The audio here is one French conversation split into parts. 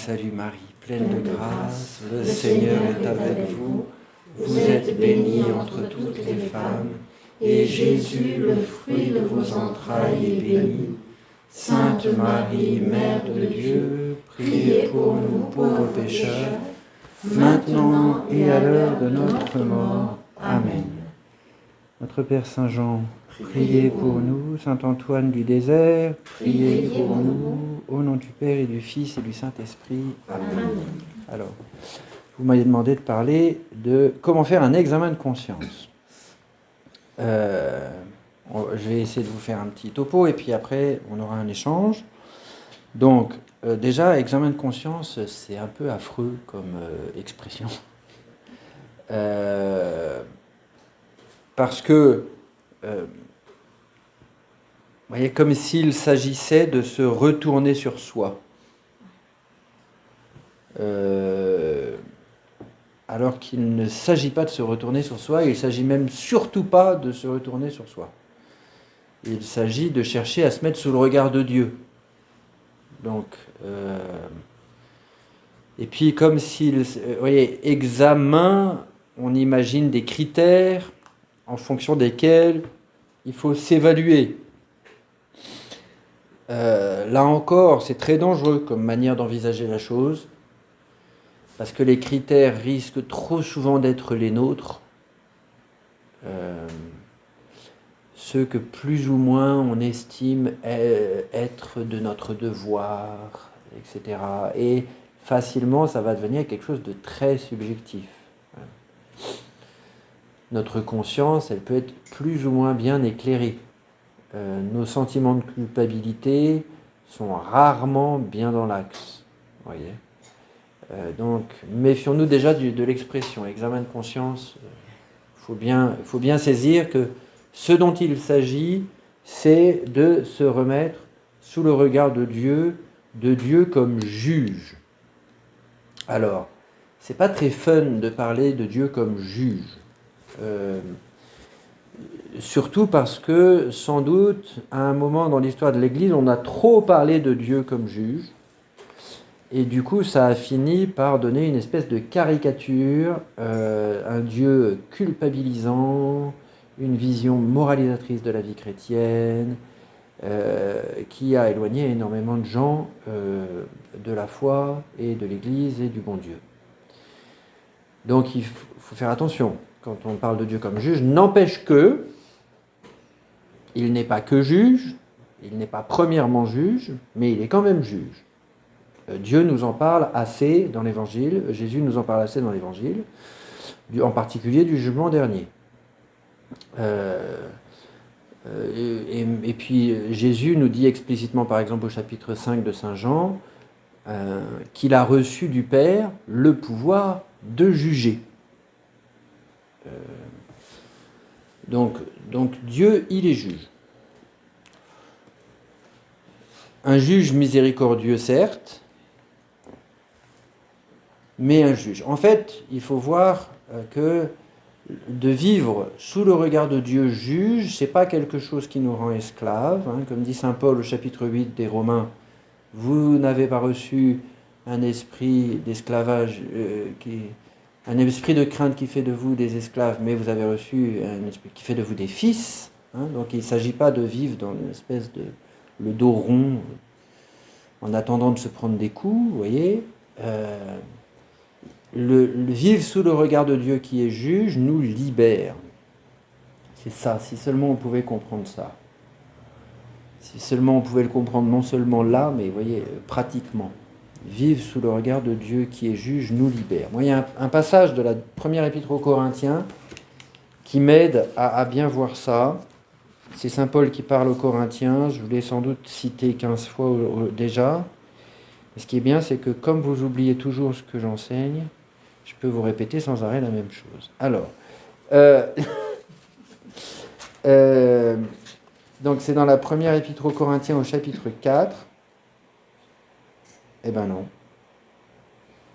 salue Marie, pleine de grâce, le Seigneur est avec vous. Vous êtes bénie entre toutes les femmes, et Jésus, le fruit de vos entrailles, est béni. Sainte Marie, Mère de Dieu, priez pour nous pauvres pécheurs, maintenant et à l'heure de notre mort. Amen. Notre Père Saint Jean, priez pour nous. Saint Antoine du désert, priez pour nous. Au nom du Père et du Fils et du Saint-Esprit. Amen. Alors, vous m'avez demandé de parler de comment faire un examen de conscience. Je vais essayer de vous faire un petit topo et puis après on aura un échange. Donc déjà, examen de conscience, c'est un peu affreux comme expression. Parce que, vous voyez, comme s'il s'agissait de se retourner sur soi. Alors qu'il ne s'agit pas de se retourner sur soi, il ne s'agit même surtout pas de se retourner sur soi. Il s'agit de chercher à se mettre sous le regard de Dieu. Donc, et puis comme s'il, vous voyez, examen, on imagine des critères en fonction desquels il faut s'évaluer. Là encore, c'est très dangereux comme manière d'envisager la chose, parce que les critères risquent trop souvent d'être les nôtres, ceux que plus ou moins on estime être de notre devoir, etc. Et facilement, ça va devenir quelque chose de très subjectif. Notre conscience, elle peut être plus ou moins bien éclairée. Nos sentiments de culpabilité sont rarement bien dans l'axe. Voyez. Donc, méfions-nous déjà de l'expression examen de conscience. Faut bien saisir que ce dont il s'agit, c'est de se remettre sous le regard de Dieu comme juge. Alors, c'est pas très fun de parler de Dieu comme juge. Surtout parce que, sans doute, à un moment dans l'histoire de l'Église, on a trop parlé de Dieu comme juge, et du coup, ça a fini par donner une espèce de caricature, un Dieu culpabilisant, une vision moralisatrice de la vie chrétienne, qui a éloigné énormément de gens de la foi et de l'Église et du bon Dieu. Donc, il faut faire attention quand on parle de Dieu comme juge, n'empêche que il n'est pas que juge, il n'est pas premièrement juge, mais il est quand même juge. Dieu nous en parle assez dans l'Évangile, Jésus nous en parle assez dans l'Évangile, en particulier du jugement dernier. Et puis Jésus nous dit explicitement, par exemple au chapitre 5 de Saint Jean, qu'il a reçu du Père le pouvoir de juger. Donc Dieu, il est juge. Un juge miséricordieux, certes, mais un juge. En fait, il faut voir que de vivre sous le regard de Dieu juge, c'est pas quelque chose qui nous rend esclaves. Comme dit saint Paul au chapitre 8 des Romains, vous n'avez pas reçu un esprit d'esclavage, un esprit de crainte qui fait de vous des esclaves, mais vous avez reçu un esprit qui fait de vous des fils. Donc il ne s'agit pas de vivre dans une espèce de le dos rond, en attendant de se prendre des coups, vous voyez. Le vivre sous le regard de Dieu qui est juge nous libère. C'est ça, si seulement on pouvait comprendre ça. Si seulement on pouvait le comprendre non seulement là, mais vous voyez, pratiquement. Vivre sous le regard de Dieu qui est juge nous libère. Moi, il y a un passage de la première épître aux Corinthiens qui m'aide à bien voir ça. C'est saint Paul qui parle aux Corinthiens, je vous l'ai sans doute cité 15 fois déjà. Et ce qui est bien, c'est que comme vous oubliez toujours ce que j'enseigne, je peux vous répéter sans arrêt la même chose. Alors, donc c'est dans la première épître aux Corinthiens au chapitre 4. Eh ben non.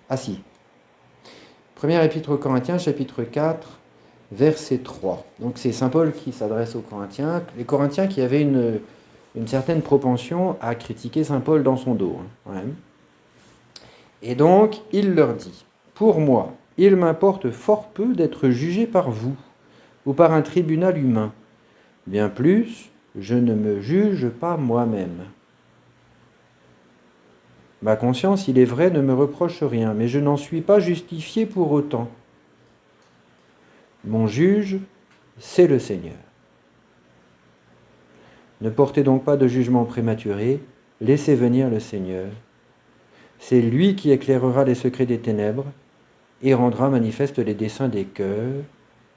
Ah si. Première épître aux Corinthiens, chapitre 4, verset 3. Donc c'est saint Paul qui s'adresse aux Corinthiens. Les Corinthiens qui avaient une certaine propension à critiquer saint Paul dans son dos. Ouais. Et donc, il leur dit, « Pour moi, il m'importe fort peu d'être jugé par vous ou par un tribunal humain. Bien plus, je ne me juge pas moi-même. Ma conscience, il est vrai, ne me reproche rien, mais je n'en suis pas justifié pour autant. Mon juge, c'est le Seigneur. Ne portez donc pas de jugement prématuré, laissez venir le Seigneur. C'est lui qui éclairera les secrets des ténèbres et rendra manifeste les desseins des cœurs.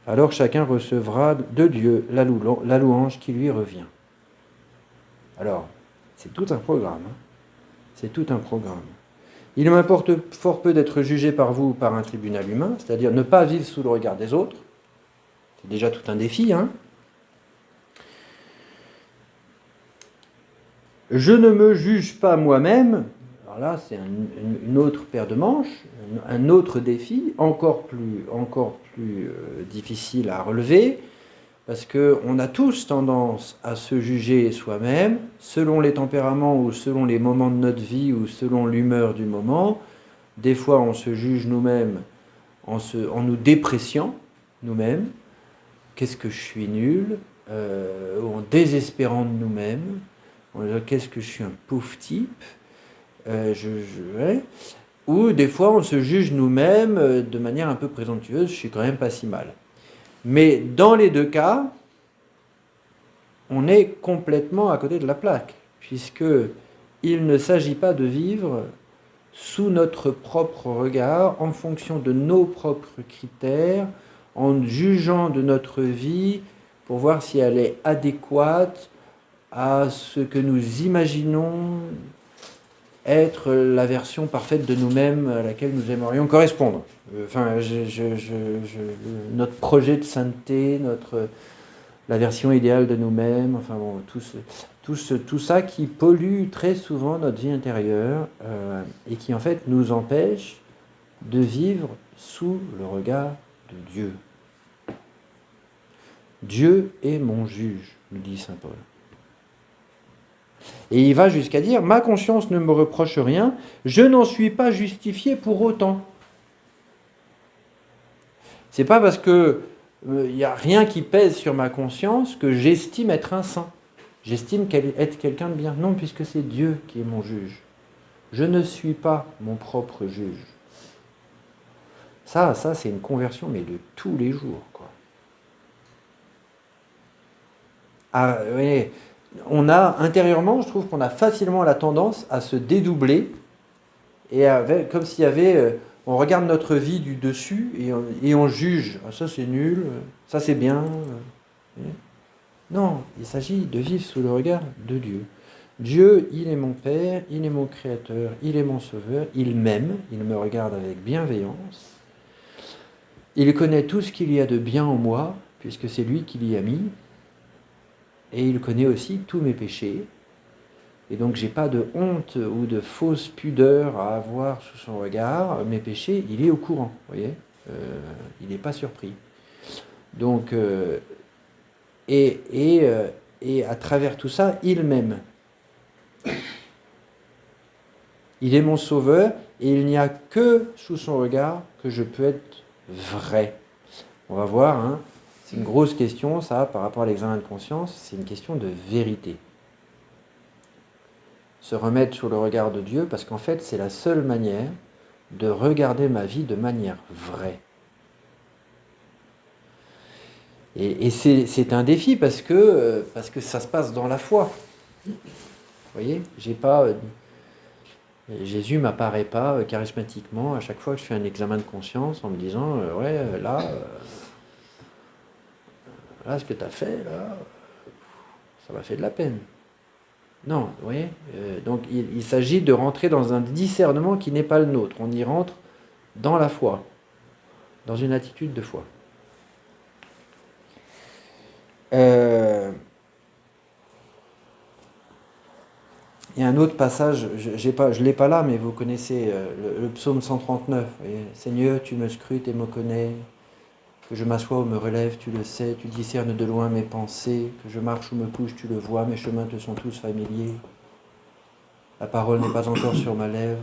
Alors chacun recevra de Dieu la louange qui lui revient. » Alors, c'est tout un programme. C'est tout un programme. Il m'importe fort peu d'être jugé par vous ou par un tribunal humain, c'est-à-dire ne pas vivre sous le regard des autres. C'est déjà tout un défi, hein. Je ne me juge pas moi-même. Alors là, c'est une autre paire de manches, un autre défi, encore plus difficile à relever, parce qu'on a tous tendance à se juger soi-même, selon les tempéraments ou selon les moments de notre vie ou selon l'humeur du moment. Des fois, on se juge nous-mêmes en nous dépréciant nous-mêmes. Qu'est-ce que je suis nul, en désespérant de nous-mêmes. On dit, qu'est-ce que je suis un pauvre type, ou des fois on se juge nous-mêmes de manière un peu présomptueuse, je suis quand même pas si mal. Mais dans les deux cas, on est complètement à côté de la plaque, puisque il ne s'agit pas de vivre sous notre propre regard, en fonction de nos propres critères, en jugeant de notre vie pour voir si elle est adéquate à ce que nous imaginons être la version parfaite de nous-mêmes à laquelle nous aimerions correspondre. Notre projet de sainteté, la version idéale de nous-mêmes, enfin bon, tout ça qui pollue très souvent notre vie intérieure et qui en fait nous empêche de vivre sous le regard de Dieu. Dieu est mon juge, nous dit saint Paul. Et il va jusqu'à dire, ma conscience ne me reproche rien, je n'en suis pas justifié pour autant. C'est pas parce que il n'y a rien qui pèse sur ma conscience que j'estime être un saint. J'estime être quelqu'un de bien. Non, puisque c'est Dieu qui est mon juge. Je ne suis pas mon propre juge. Ça c'est une conversion, mais de tous les jours, quoi. Ah, oui, on a intérieurement, je trouve qu'on a facilement la tendance à se dédoubler et comme s'il y avait, on regarde notre vie du dessus et on juge. Ah, ça c'est nul, ça c'est bien. Non, il s'agit de vivre sous le regard de Dieu. Dieu, il est mon Père, il est mon Créateur, il est mon Sauveur, il m'aime, il me regarde avec bienveillance. Il connaît tout ce qu'il y a de bien en moi, puisque c'est lui qui l'y a mis. Et il connaît aussi tous mes péchés. Et donc j'ai pas de honte ou de fausse pudeur à avoir sous son regard. Mes péchés, il est au courant, vous voyez. Il n'est pas surpris. Donc, et à travers tout ça, il m'aime. Il est mon sauveur et il n'y a que sous son regard que je peux être vrai. On va voir, hein. C'est une grosse question, ça, par rapport à l'examen de conscience, c'est une question de vérité. Se remettre sur le regard de Dieu, parce qu'en fait, c'est la seule manière de regarder ma vie de manière vraie. Et c'est un défi, parce que ça se passe dans la foi. Vous voyez, Jésus ne m'apparaît pas charismatiquement à chaque fois que je fais un examen de conscience en me disant, là, ce que tu as fait, là, ça m'a fait de la peine. Non, vous voyez, donc il s'agit de rentrer dans un discernement qui n'est pas le nôtre. On y rentre dans la foi, dans une attitude de foi. Il y a un autre passage, je ne l'ai pas là, mais vous connaissez le psaume 139. Seigneur, tu me scrutes et me connais. Que je m'assoie ou me relève, tu le sais, tu discernes de loin mes pensées, que je marche ou me couche, tu le vois, mes chemins te sont tous familiers. La parole n'est pas encore sur ma lèvre.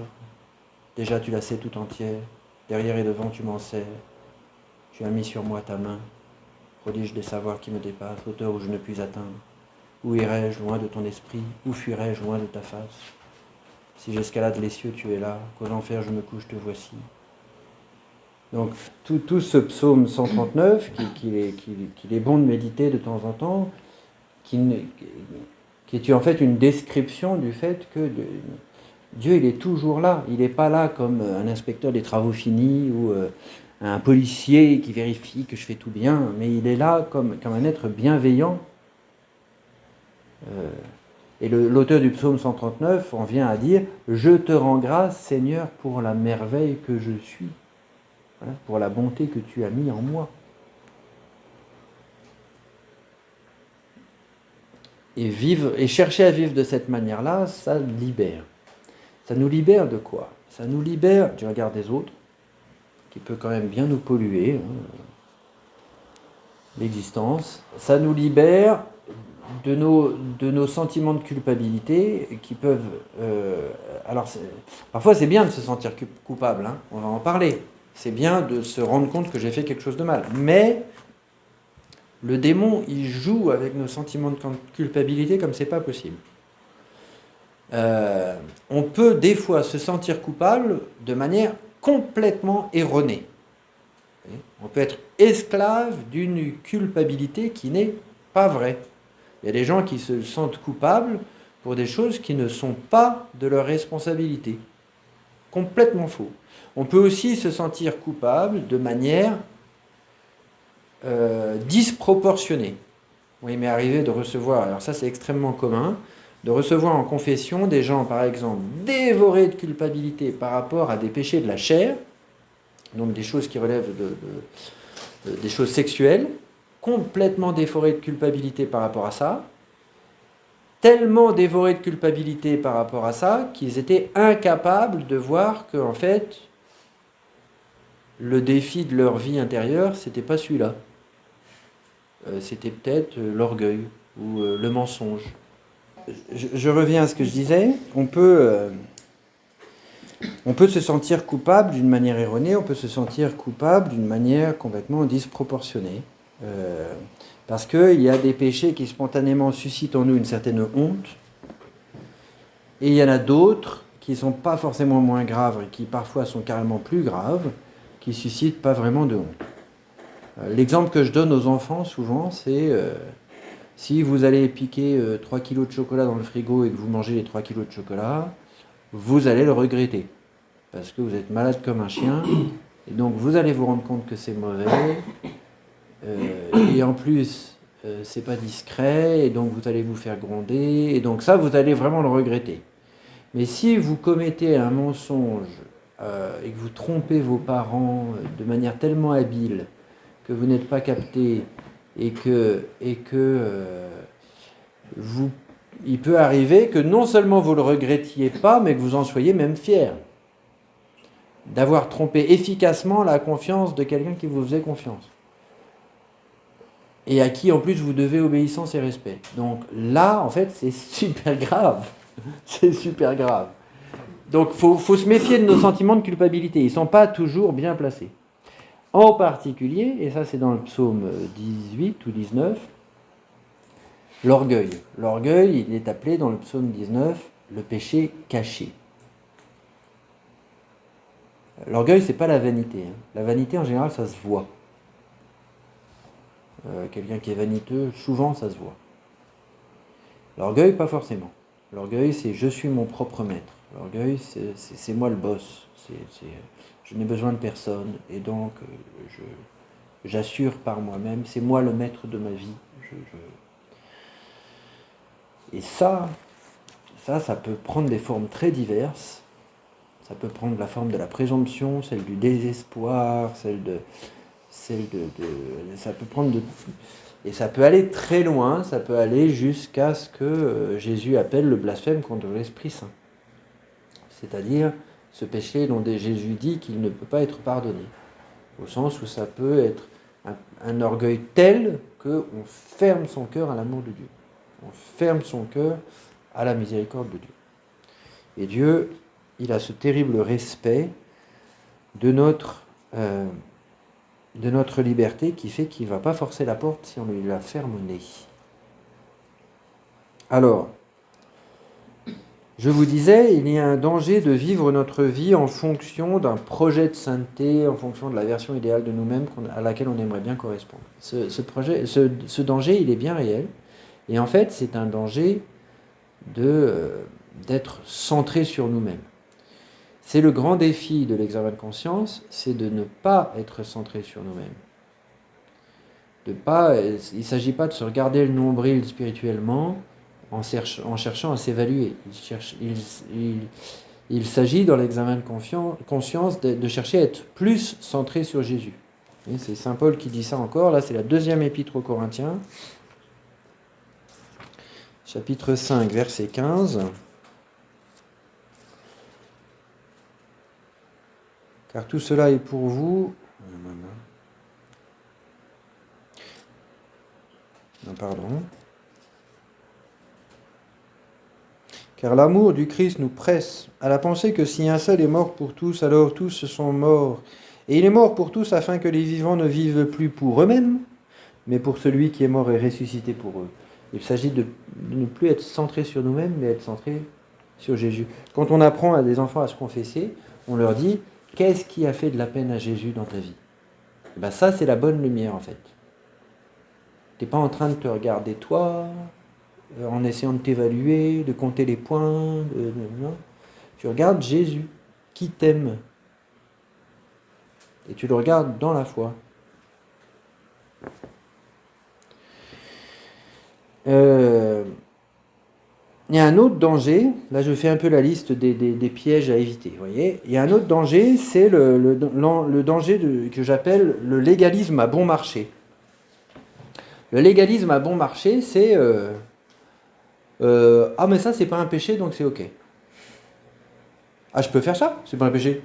Déjà tu la sais tout entière, derrière et devant tu m'en sers. Tu as mis sur moi ta main, prodige des savoirs qui me dépassent, hauteur où je ne puis atteindre. Où irai-je loin de ton esprit? Où fuirai-je loin de ta face? Si j'escalade les cieux, tu es là. Qu'aux enfers je me couche, te voici. Donc tout ce psaume 139, qu'il est bon de méditer de temps en temps, qui est en fait une description du fait que Dieu, il est toujours là. Il n'est pas là comme un inspecteur des travaux finis ou un policier qui vérifie que je fais tout bien, mais il est là comme un être bienveillant. Et l'auteur du psaume 139 en vient à dire « Je te rends grâce, Seigneur, pour la merveille que je suis, voilà, pour la bonté que tu as mis en moi. » Et chercher à vivre de cette manière-là, ça libère. Ça nous libère de quoi? Ça nous libère du regard des autres, qui peut quand même bien nous polluer, l'existence. Ça nous libère de nos sentiments de culpabilité qui peuvent... parfois c'est bien de se sentir coupable, on va en parler. C'est bien de se rendre compte que j'ai fait quelque chose de mal. Mais le démon, il joue avec nos sentiments de culpabilité comme c'est pas possible. On peut des fois se sentir coupable de manière complètement erronée. On peut être esclave d'une culpabilité qui n'est pas vraie. Il y a des gens qui se sentent coupables pour des choses qui ne sont pas de leur responsabilité. Complètement faux. On peut aussi se sentir coupable de manière disproportionnée. Moi, il m'est arrivé de recevoir, alors ça c'est extrêmement commun, de recevoir en confession des gens, par exemple, dévorés de culpabilité par rapport à des péchés de la chair, donc des choses qui relèvent des choses sexuelles, complètement dévorés de culpabilité par rapport à ça, tellement dévorés de culpabilité par rapport à ça, qu'ils étaient incapables de voir que, en fait, le défi de leur vie intérieure, c'était pas celui-là. C'était peut-être l'orgueil ou le mensonge. Je reviens à ce que je disais. On peut se sentir coupable d'une manière erronée, on peut se sentir coupable d'une manière complètement disproportionnée. Parce qu'il y a des péchés qui spontanément suscitent en nous une certaine honte, et il y en a d'autres qui ne sont pas forcément moins graves, et qui parfois sont carrément plus graves, qui ne suscitent pas vraiment de honte. L'exemple que je donne aux enfants souvent, c'est si vous allez piquer 3 kilos de chocolat dans le frigo et que vous mangez les 3 kilos de chocolat, vous allez le regretter, parce que vous êtes malade comme un chien, et donc vous allez vous rendre compte que c'est mauvais, et en plus c'est pas discret, et donc vous allez vous faire gronder, et donc ça vous allez vraiment le regretter. Mais si vous commettez un mensonge et que vous trompez vos parents de manière tellement habile que vous n'êtes pas capté, et que il peut arriver que non seulement vous ne le regrettiez pas, mais que vous en soyez même fier d'avoir trompé efficacement la confiance de quelqu'un qui vous faisait confiance. Et à qui, en plus, vous devez obéissance et respect. Donc là, en fait, c'est super grave. C'est super grave. Donc faut se méfier de nos sentiments de culpabilité. Ils ne sont pas toujours bien placés. En particulier, et ça c'est dans le psaume 18 ou 19, l'orgueil. L'orgueil, il est appelé dans le psaume 19 le péché caché. L'orgueil, c'est pas la vanité. La vanité, en général, ça se voit. Quelqu'un qui est vaniteux, souvent, ça se voit. L'orgueil, pas forcément. L'orgueil, c'est je suis mon propre maître. L'orgueil, c'est moi le boss. Je n'ai besoin de personne, et donc j'assure par moi-même. C'est moi le maître de ma vie. Et ça peut prendre des formes très diverses. Ça peut prendre la forme de la présomption, celle du désespoir, ça peut prendre et ça peut aller très loin, ça peut aller jusqu'à ce que Jésus appelle le blasphème contre l'Esprit Saint. C'est-à-dire ce péché dont Jésus dit qu'il ne peut pas être pardonné. Au sens où ça peut être un orgueil tel qu'on ferme son cœur à l'amour de Dieu. On ferme son cœur à la miséricorde de Dieu. Et Dieu, il a ce terrible respect de notre liberté qui fait qu'il ne va pas forcer la porte si on lui la ferme au nez. Alors, je vous disais, il y a un danger de vivre notre vie en fonction d'un projet de sainteté, en fonction de la version idéale de nous-mêmes à laquelle on aimerait bien correspondre. Ce danger, il est bien réel. Et en fait, c'est un danger d'être centré sur nous-mêmes. C'est le grand défi de l'examen de conscience, c'est de ne pas être centré sur nous-mêmes. Il ne s'agit pas de se regarder le nombril spirituellement en cherchant à s'évaluer. Il s'agit dans l'examen de conscience de chercher à être plus centré sur Jésus. Et c'est saint Paul qui dit ça encore, là c'est la deuxième épître aux Corinthiens, chapitre 5, verset 15. Car tout cela est pour vous. Non, pardon. Car l'amour du Christ nous presse à la pensée que si un seul est mort pour tous, alors tous sont morts. Et il est mort pour tous afin que les vivants ne vivent plus pour eux-mêmes, mais pour celui qui est mort et ressuscité pour eux. Il s'agit de ne plus être centré sur nous-mêmes, mais être centré sur Jésus. Quand on apprend à des enfants à se confesser, on leur dit « Qu'est-ce qui a fait de la peine à Jésus dans ta vie ?» Et bien ça, c'est la bonne lumière en fait. Tu n'es pas en train de te regarder toi, en essayant de t'évaluer, de compter les points. Non. Tu regardes Jésus, qui t'aime. Et tu le regardes dans la foi. Il y a un autre danger, là je fais un peu la liste des pièges à éviter, vous voyez. Il y a un autre danger, c'est le danger que j'appelle le légalisme à bon marché. Le légalisme à bon marché, c'est ah mais ça c'est pas un péché donc c'est ok. Ah je peux faire ça, c'est pas un péché.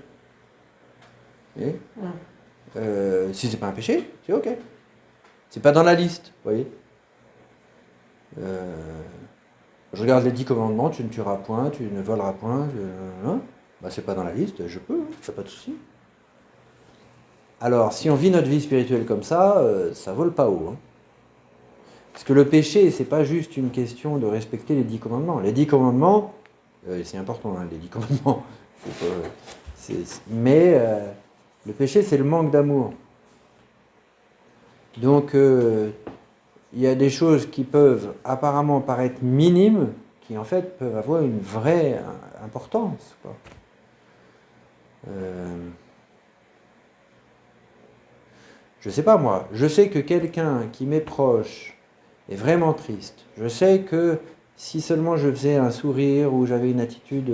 Si c'est pas un péché, c'est ok. C'est pas dans la liste, vous voyez. Je regarde les 10 commandements, tu ne tueras point, tu ne voleras point, bah, c'est pas dans la liste, je peux, ça pas de souci. Alors, si on vit notre vie spirituelle comme ça vole pas haut. Hein. Parce que le péché, c'est pas juste une question de respecter les 10 commandements. Les 10 commandements, c'est important, hein, les 10 commandements. Mais le péché, c'est le manque d'amour. Donc, il y a des choses qui peuvent apparemment paraître minimes, qui en fait peuvent avoir une vraie importance. Quoi. Je sais pas moi, je sais que quelqu'un qui m'est proche est vraiment triste. Je sais que si seulement je faisais un sourire ou j'avais une attitude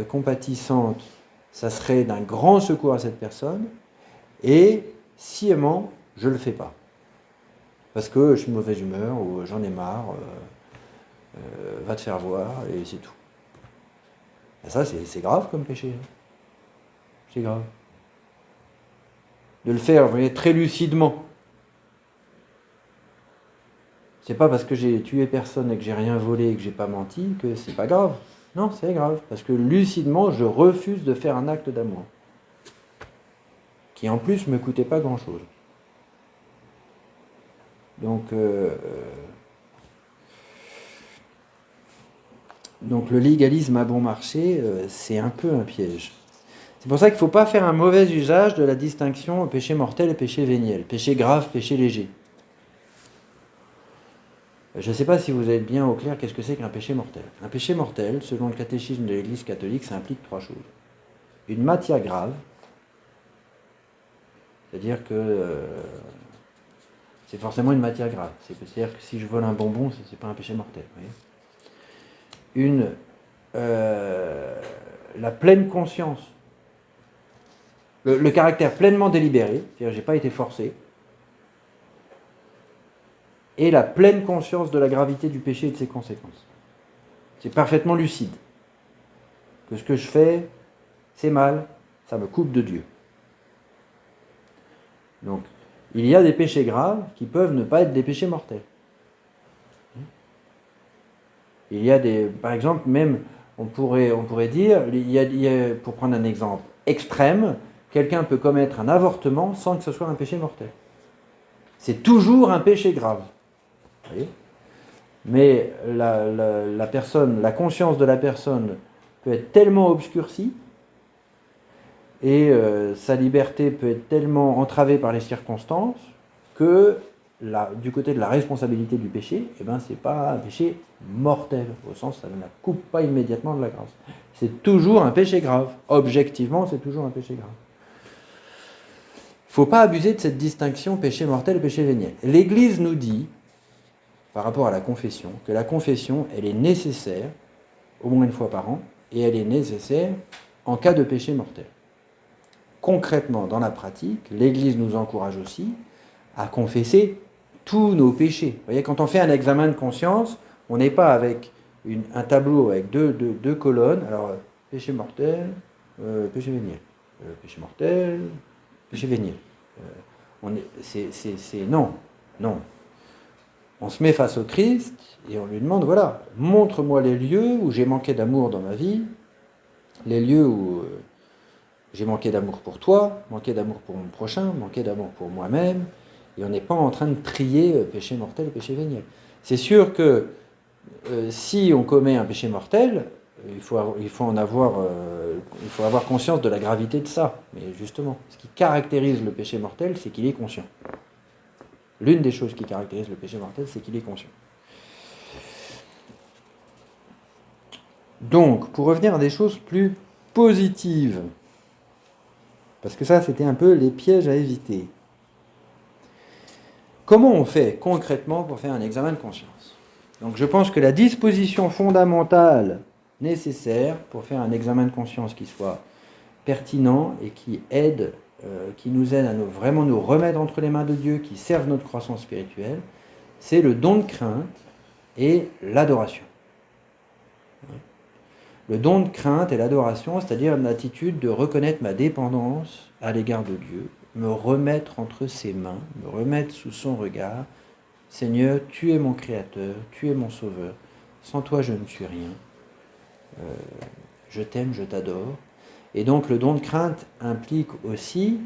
compatissante, ça serait d'un grand secours à cette personne. Et sciemment, je ne le fais pas. Parce que je suis de mauvaise humeur ou j'en ai marre, va te faire voir et c'est tout. Et ça, c'est grave comme péché. Hein. C'est grave. De le faire, vous voyez, très lucidement. C'est pas parce que j'ai tué personne et que j'ai rien volé et que j'ai pas menti que c'est pas grave. Non, c'est grave. Parce que lucidement, je refuse de faire un acte d'amour. Qui en plus me coûtait pas grand-chose. Donc le légalisme à bon marché, c'est un peu un piège. C'est pour ça qu'il ne faut pas faire un mauvais usage de la distinction péché mortel et péché véniel, péché grave, péché léger. Je ne sais pas si vous êtes bien au clair qu'est-ce que c'est qu'un péché mortel. Un péché mortel, selon le catéchisme de l'Église catholique, ça implique 3 choses. Une matière grave, c'est-à-dire que c'est forcément une matière grave. C'est-à-dire que si je vole un bonbon, ce n'est pas un péché mortel. Vous voyez. La pleine conscience, le caractère pleinement délibéré, c'est-à-dire j'ai pas été forcé, et la pleine conscience de la gravité du péché et de ses conséquences. C'est parfaitement lucide. Que ce que je fais, c'est mal, ça me coupe de Dieu. Donc, il y a des péchés graves qui peuvent ne pas être des péchés mortels. Il y a par exemple, même on pourrait dire, pour prendre un exemple extrême, quelqu'un peut commettre un avortement sans que ce soit un péché mortel. C'est toujours un péché grave. Vous voyez ? Mais la conscience de la personne peut être tellement obscurcie et sa liberté peut être tellement entravée par les circonstances que du côté de la responsabilité du péché, c'est pas un péché mortel, au sens ça ne la coupe pas immédiatement de la grâce. C'est toujours un péché grave. Objectivement, c'est toujours un péché grave. Il ne faut pas abuser de cette distinction péché mortel et péché véniel. L'Église nous dit, par rapport à la confession, que la confession, elle est nécessaire, au moins une fois par an, et elle est nécessaire en cas de péché mortel. Concrètement, dans la pratique, l'Église nous encourage aussi à confesser tous nos péchés. Vous voyez, quand on fait un examen de conscience, on n'est pas avec un tableau avec deux colonnes, alors péché mortel, péché véniel, péché mortel, péché véniel. Non. On se met face au Christ et on lui demande, voilà, montre-moi les lieux où j'ai manqué d'amour dans ma vie, les lieux où j'ai manqué d'amour pour toi, manqué d'amour pour mon prochain, manqué d'amour pour moi-même, et on n'est pas en train de trier péché mortel et péché véniel. C'est sûr que si on commet un péché mortel, il faut avoir conscience de la gravité de ça. Mais justement, ce qui caractérise le péché mortel, c'est qu'il est conscient. L'une des choses qui caractérise le péché mortel, c'est qu'il est conscient. Donc, pour revenir à des choses plus positives, parce que ça, c'était un peu les pièges à éviter. Comment on fait concrètement pour faire un examen de conscience ? Donc, je pense que la disposition fondamentale nécessaire pour faire un examen de conscience qui soit pertinent et qui nous aide à vraiment nous remettre entre les mains de Dieu, qui serve notre croissance spirituelle, c'est le don de crainte et l'adoration. Le don de crainte et l'adoration, c'est-à-dire une attitude de reconnaître ma dépendance à l'égard de Dieu, me remettre entre ses mains, me remettre sous son regard. Seigneur, tu es mon Créateur, tu es mon Sauveur, sans toi je ne suis rien. Je t'aime, je t'adore. Et donc le don de crainte implique aussi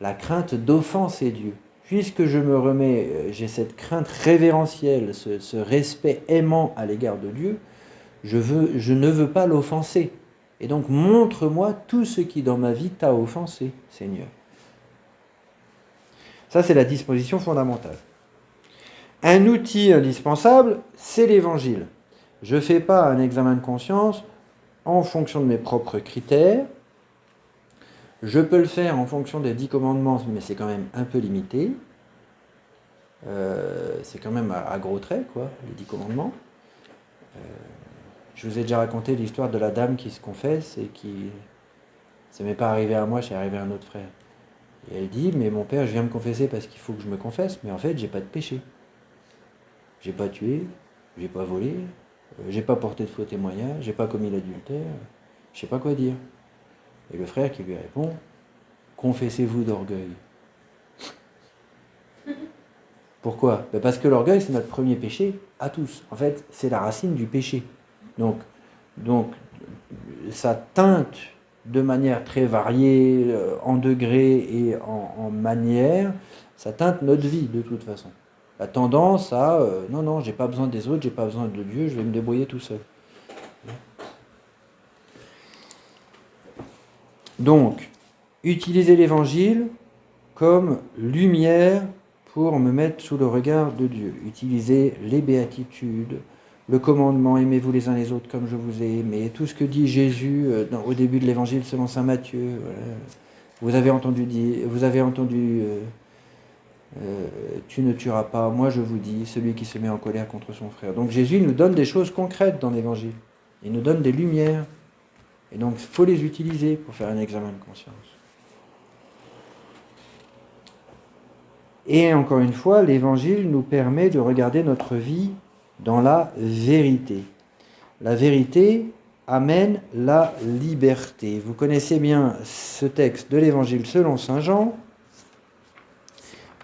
la crainte d'offenser Dieu. Puisque je me remets, j'ai cette crainte révérentielle, ce respect aimant à l'égard de Dieu, je ne veux pas l'offenser. Et donc montre-moi tout ce qui dans ma vie t'a offensé, Seigneur. Ça, c'est la disposition fondamentale. Un outil indispensable, c'est l'Évangile. Je ne fais pas un examen de conscience en fonction de mes propres critères. Je peux le faire en fonction des 10 commandements, mais c'est quand même un peu limité. C'est quand même à gros traits, quoi, les 10 commandements. Je vous ai déjà raconté l'histoire de la dame qui se confesse et qui... Ça m'est pas arrivé à moi, c'est arrivé à un autre frère. Et elle dit, mais mon père, je viens me confesser parce qu'il faut que je me confesse, mais en fait, j'ai pas de péché. J'ai pas tué, j'ai pas volé, j'ai pas porté de faux témoignages, j'ai pas commis l'adultère, je sais pas quoi dire. Et le frère qui lui répond, confessez-vous d'orgueil. Pourquoi ? Parce que l'orgueil, c'est notre premier péché à tous. En fait, c'est la racine du péché. Donc ça teinte de manière très variée, en degrés et en manière, ça teinte notre vie de toute façon. La tendance à non, j'ai pas besoin des autres, j'ai pas besoin de Dieu, je vais me débrouiller tout seul. Donc, utiliser l'Évangile comme lumière pour me mettre sous le regard de Dieu. Utiliser les béatitudes, le commandement, aimez-vous les uns les autres comme je vous ai aimé, tout ce que dit Jésus au début de l'Évangile selon saint Matthieu. Vous avez entendu tu ne tueras pas, moi je vous dis, celui qui se met en colère contre son frère. Donc Jésus nous donne des choses concrètes dans l'Évangile. Il nous donne des lumières. Et donc il faut les utiliser pour faire un examen de conscience. Et encore une fois, l'Évangile nous permet de regarder notre vie dans la vérité. La vérité amène la liberté. Vous connaissez bien ce texte de l'Évangile selon saint Jean,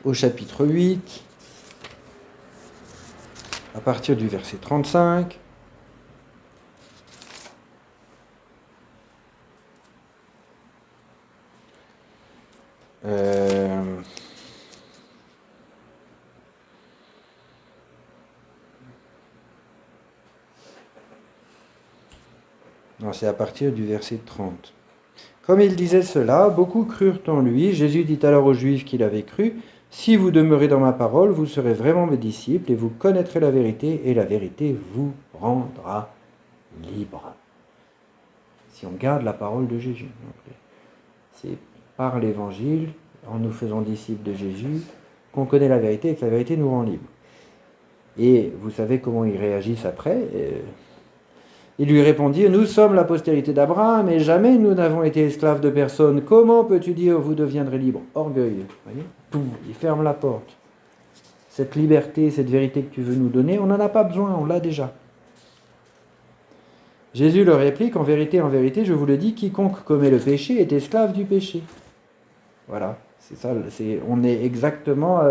au chapitre 8, à partir du verset 35. Alors c'est à partir du verset 30. Comme il disait cela, beaucoup crurent en lui. Jésus dit alors aux Juifs qu'il avait cru, « Si vous demeurez dans ma parole, vous serez vraiment mes disciples et vous connaîtrez la vérité et la vérité vous rendra libre. » Si on garde la parole de Jésus. C'est par l'évangile, en nous faisant disciples de Jésus, qu'on connaît la vérité et que la vérité nous rend libres. Et vous savez comment ils réagissent après. Ils lui répondirent, « Nous sommes la postérité d'Abraham, et jamais nous n'avons été esclaves de personne. Comment peux-tu dire, vous deviendrez libres ?» Orgueil, voyez, il ferme la porte. Cette liberté, cette vérité que tu veux nous donner, on n'en a pas besoin, on l'a déjà. Jésus leur réplique, en vérité, je vous le dis, quiconque commet le péché est esclave du péché. Voilà, c'est ça, on est exactement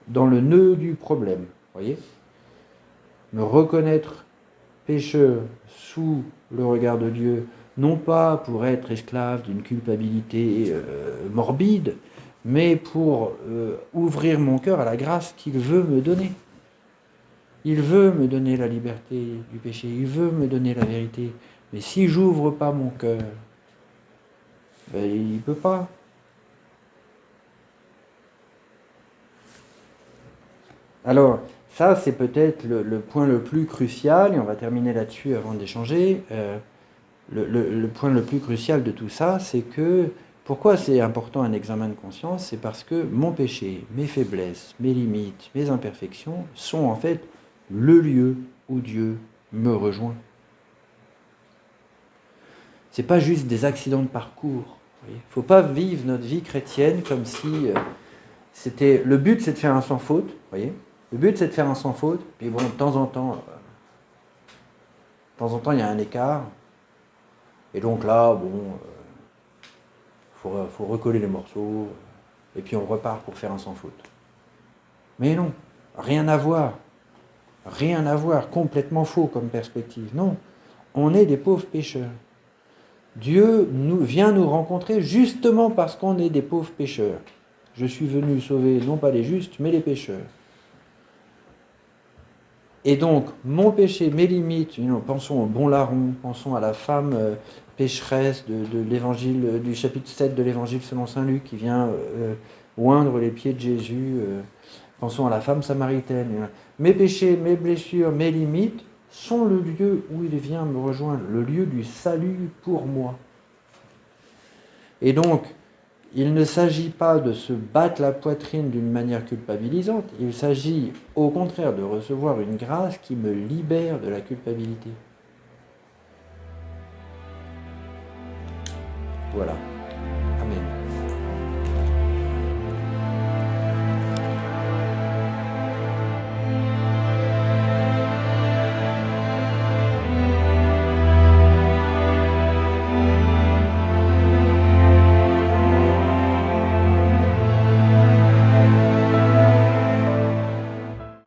dans le nœud du problème, voyez. Me reconnaître pécheur sous le regard de Dieu, non pas pour être esclave d'une culpabilité morbide, mais pour ouvrir mon cœur à la grâce qu'il veut me donner. Il veut me donner la liberté du péché, il veut me donner la vérité. Mais si j'ouvre pas mon cœur, ben, il ne peut pas. Alors, ça c'est peut-être le point le plus crucial, et on va terminer là-dessus avant d'échanger. Le point le plus crucial de tout ça, c'est que, pourquoi c'est important un examen de conscience? C'est parce que mon péché, mes faiblesses, mes limites, mes imperfections sont en fait le lieu où Dieu me rejoint. C'est pas juste des accidents de parcours. Il ne faut pas vivre notre vie chrétienne comme si c'était... Le but, c'est de faire un sans faute, voyez. Le but, c'est de faire un sans faute, puis bon, de temps en temps, il y a un écart. Et donc là, bon, faut recoller les morceaux, et puis on repart pour faire un sans faute. Mais non, rien à voir, complètement faux comme perspective. Non, on est des pauvres pécheurs. Dieu vient nous rencontrer justement parce qu'on est des pauvres pécheurs. Je suis venu sauver non pas les justes, mais les pécheurs. Et donc, mon péché, mes limites, pensons au bon larron, pensons à la femme pécheresse de l'évangile, du chapitre 7 de l'évangile selon saint Luc, qui vient oindre les pieds de Jésus. Pensons à la femme samaritaine. Mes péchés, mes blessures, mes limites sont le lieu où il vient me rejoindre, le lieu du salut pour moi. Et donc, il ne s'agit pas de se battre la poitrine d'une manière culpabilisante, il s'agit au contraire de recevoir une grâce qui me libère de la culpabilité. Voilà. Amen.